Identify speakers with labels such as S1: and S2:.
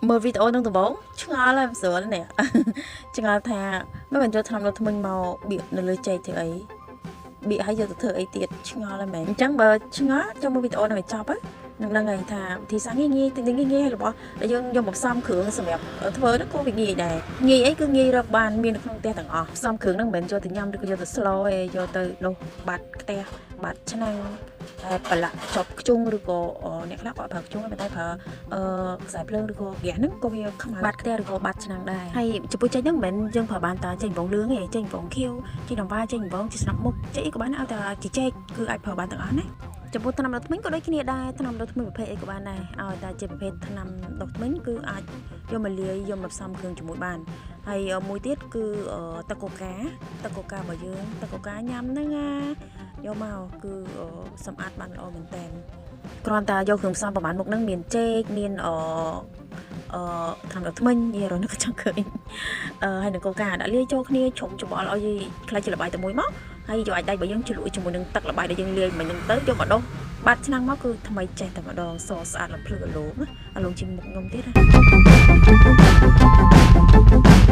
S1: មើលវីដេអូនឹងដំបូងឆ្ងល់ហើយស្រួលនេះឆ្ងល់ថាមិនបញ្ចូលថ្នាំដុសធ្មេញមកបៀកនៅលើចេកធ្វើអីបៀកឲ្យយកទៅធ្វើអីទៀតឆ្ងល់ហើយមែនអញ្ចឹងបើឆ្ងល់ចូលមើលវីដេអូនឹងឲ្យចប់ហ្នឹងនឹងហើយថាវិធីសាស្ត្រងាយៗងាយៗរបស់ដែលយើងយកមកផ្សំគ្រឿងសម្រាប់ធ្វើនោះក៏វាងាយដែរងាយអីគឺងាយរកបានមាននៅក្នុងផ្ទះទាំងអស់ផ្សំគ្រឿងហ្នឹងមិនមែនយកទៅញ៉ាំឬក៏យកទៅស្លឯងយកទៅដុសបាត់ផ្ទះបាត់ឆ្នាំងតែប្រឡាក់ចប់ខ្ជុងឬក៏អ្នកខ្លះគាត់ប្រើខ្ជុងតែប្រើខ្សែភ្លើងឬក៏ហ្គាសហ្នឹងក៏វាខ្មៅបាត់ផ្ទះឬក៏បាត់ឆ្នាំងដែរហើយចំពោះចេកហ្នឹងមិនមែនយើងប្រើបានតែចេកបំពងលឿងទេចេកបំពងខៀវចេកដង្វាចេកបំពងជាស្នាប់មុខចេកអីក៏បានឲ្យតែជាចេកគឺអាចប្រើបានទាំងអស់ណាចំពោះថ្នាំដុសធ្មេញក៏ដូចគ្នាដែរថ្នាំដុសធ្មេញប្រភេទអីក៏បានដែរឲ្យតែជាប្រភេទថ្នាំដុសធ្មេញគឺអាចយកមកលាយយកមកផ្សំគ្រឿងជាមួយបានហើយមួយទៀតគឺទឹកកូការបស់យើងទឹកកូកាញ៉ាំហ្នឹងយកមកគឺសម្អាតបានល្អមែនតើគ្រាន់តែយកគ្រឿងផ្សំប្រហែលមុខហ្នឹងមានចេកមានថ្នាំដុសធ្មេញយីរនោះក៏ចង់ឃើញហើយនឹងកូកាដាក់លាយចូលគ្នាជ្រុំច្បល់ឲ្យខ្លាចជាល្បាយតែមួយមកហើយយកអាចដៃរបស់យើងជ្រលក់ជាមួយនឹងទឹកល្បាយដែលយើងលាយមិញហ្នឹងទៅយកមកដុសបាត់ឆ្នាំងមកគឺថ្មីចេះតែម្ដងសស្អាតរំភ្លឺរលោងអាឡូងជាងមុខខ្ញុំទៀត